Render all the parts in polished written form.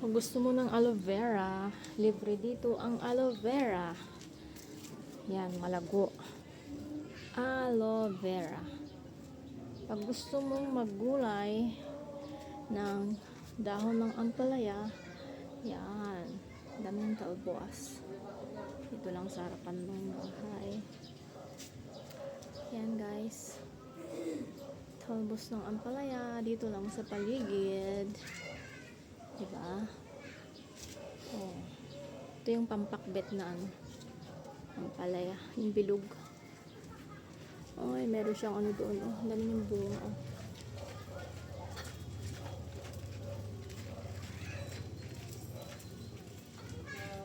Pag gusto mo ng aloe vera, libre dito ang aloe vera. Yan, malago. Aloe vera. Pag gusto mong maggulay ng dahon ng ampalaya, yan, daming talbos. Ito lang sa harapan ng bahay. Yan guys, talbos ng ampalaya dito lang sa paligid. Diba? Oh. Ito yung pampakbet na ampalaya, yung bilog. Ay, meron siyang ano doon, oh, dami yung bunga, oh.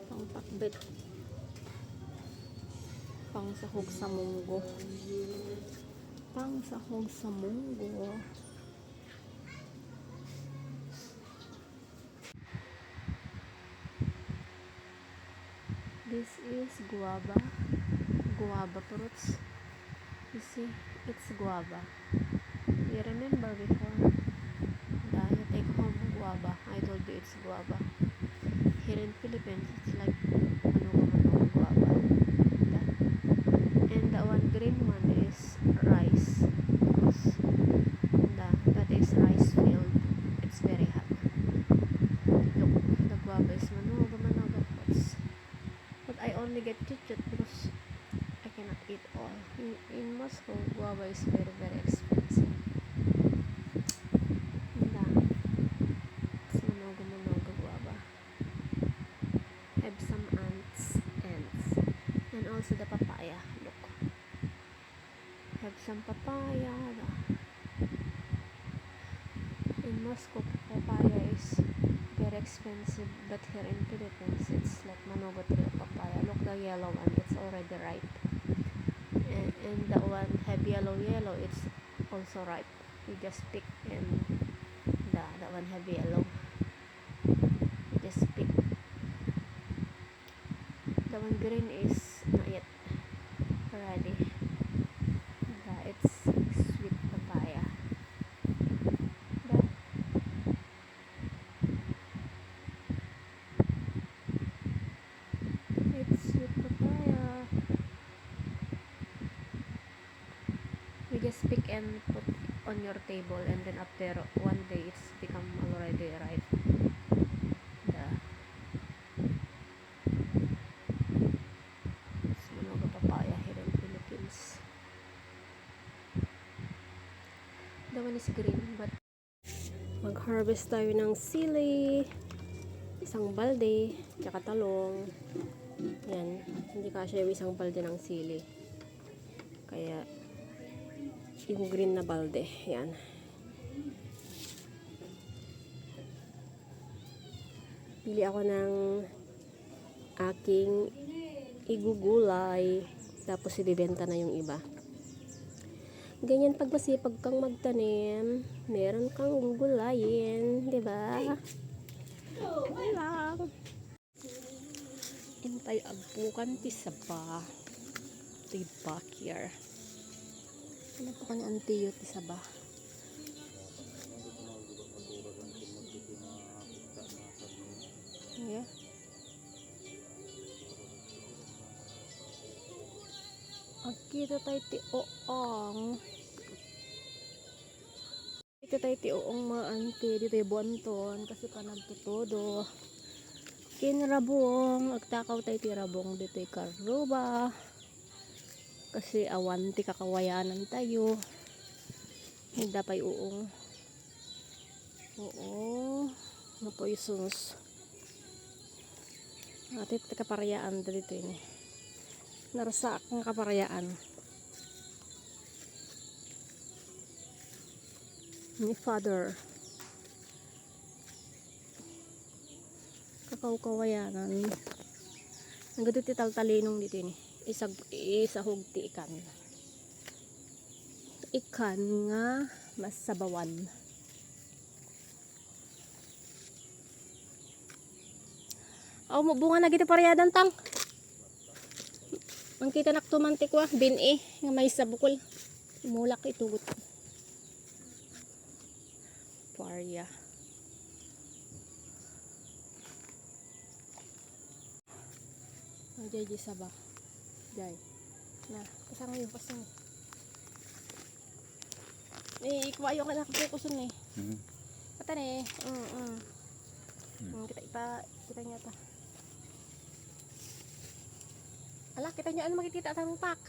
Pampakbet, pang sahog sa munggo, pang sahog sa munggo. This is guava fruits. You see, it's guava. You remember before that you take home guava? I told you it's guava. Here in Philippines, it's like ano guava. And the one green one is rice. That is rice field. It's very hot. Look, the guava is manuga fruits. But I only get chit because I cannot eat all. In Moscow, guava is very expensive. It's manuga guava. Have some ants. And also the papaya. Look. Have some papaya. In Moscow, papaya is very expensive, but here in Philippines, it's like manuga tree of papaya. Look, the yellow one, it's already ripe. And the one have yellow, it's also ripe. You just pick, and the one have yellow. You just pick. The one green is not yet ready. It's sweet papaya. It's sweet papaya. You just pick and put on your table, and then after one day it's become already ripe. It's manuga papaya here in Philippines. The one is green, but mag-harvest tayo ng sili, isang balde, tsaka talong. Yan, hindi kasya yung isang balde ng sili, kaya yung green na balde, yan. Pili ako ng aking igugulay, tapos ibibenta na yung iba. Ganyan, pag masipag kang magtanim, meron kang gugulayin, diba? Lang. Intay agpukan ti saba. Diba here? Ano po ka ni antiyo ti saba? Yeah. Agkita tayo ti oong. Kita tayo ti oong maanti. Dito yung buwanton. Kasi ka nagtutodo. Kinrabong. Agtakaw tayo ti rabong. Dito yung karuba. Kasi awan ti kakawayanan tayo. Hindi pa yung uong. Oo. Ano po yung sunos. Atit kaparayaan dito yun. Narasak ng kaparayaan ni father. Kakaukawayanan. Ang ganda ti taltalinong dito yun. Isahog ti ikan. Ikan nga masabawan. Aw mo bunga na gito parayadan tang. Ang kita naktumantik wa bin nga may sabukol. Mulak itugot. Parya. Jay Jay Saba. Jay. Na, kasama yung pasan eh. Ikuha yung anak ko kusun eh. Kata eh. Kita niya ta. Ala, kita niyo ano makikita atang pak.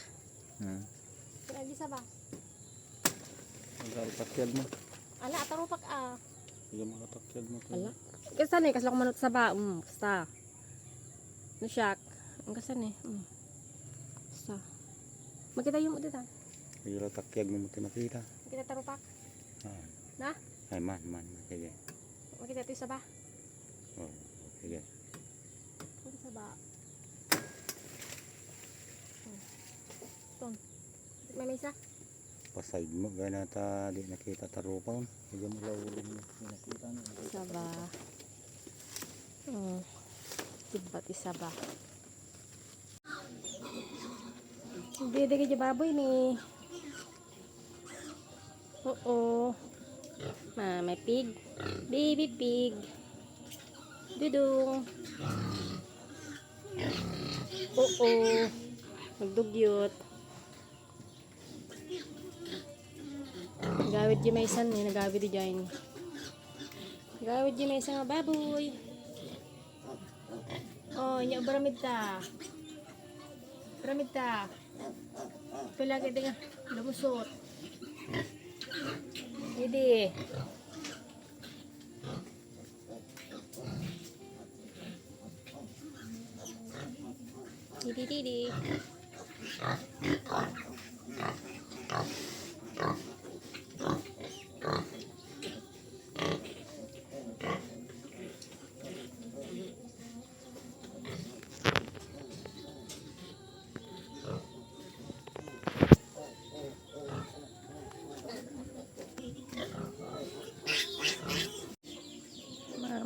Kita Jay Saba. Ang takyad mo. Ala, atang pak ah. Yung mga takyad mo. Ala. Kasan eh, kaslok manot Saba. Basta. No shock. Ang kasan eh. Basta. Makita yung dito. Yung takyad mo makita. Makita tarupak. Na? Ay man. Sige. Makita ito yung Saba. Oh, sige. Makita Saba. Ton. May isa? Paside mo. Gaya na ta di nakita tarupaw. Sige mo laulong mo. Nakita na. Saba. Tibat Saba. Hindi ka dyan baboy ni. Oo. May pig. Baby pig. Dudong. Oo. Magdugyot. Nagawid di may isan eh. Nagawid di dyan. Nagawid di may isang baboy. Oh, inya baramid ta. Baramid ta. Pilagi di nga. Lumusot. Hindi. Didi.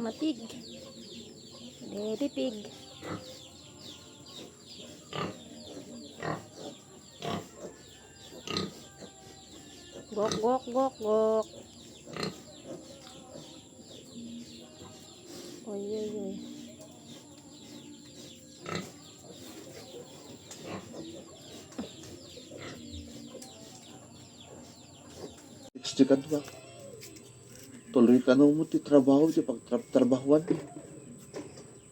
Matig. Baby pig. Gok. Oy. Istikat ba? Tuloy tanong mo ti trabaho di pagtrabahuan.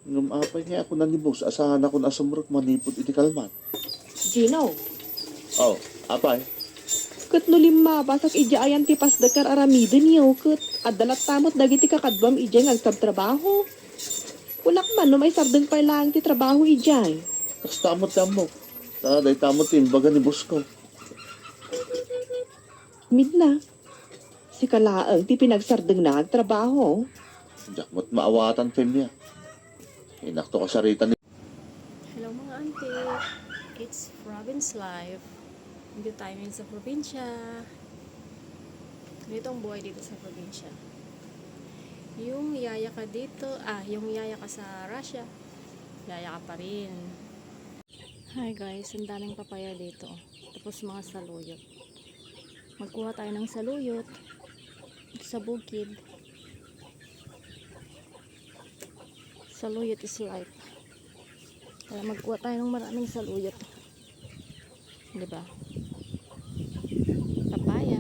Ngam apay nga ako nanibos asahan ako na sumurot manipod iti kalman. Gino, Oh, apay. ket no lima basak ija ayan ti pasdakar aramiden yaw ket adalat tamot dagiti kakadbam ija nga agtrabaho. Kulak man no may sardeng pa lang ti trabaho ijay. Kas tamot. Day tamot timbaga ni boss ko. Midna. Si kalaang ti pinagsardeng na agtrabaho. Jakmat maawatan fem niya. Inakto ka sarita ni. Hello mga auntie. It's province life. Hindi tayo ngayon sa probinsya. Ganito ang buhay dito sa probinsya. Yung yaya ka dito, yung yaya ka sa Russia, yaya ka pa rin. Hi guys, ang daming papaya dito. Tapos mga saluyot. Magkuha tayo ng saluyot sa bukid. Saluyot is life. Kaya magkuha tayo ng maraming saluyot. Diba? Papaya.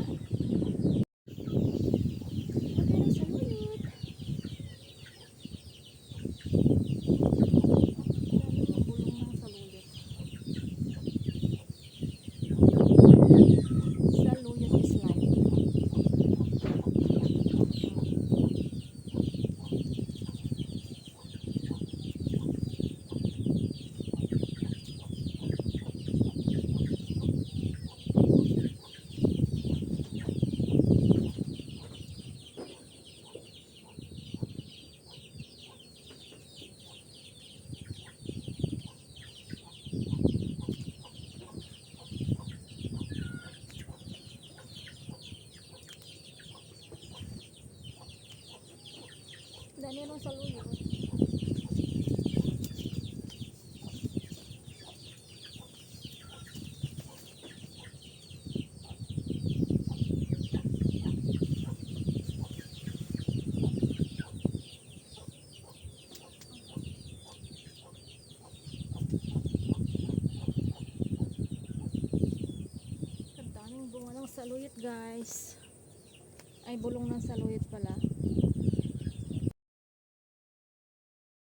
Okay ng saluyot. Bulong ng saluyot. Saluyot is life. Dali ng saluyot. saluyot guys. Ay, bulong ng saluyot pala.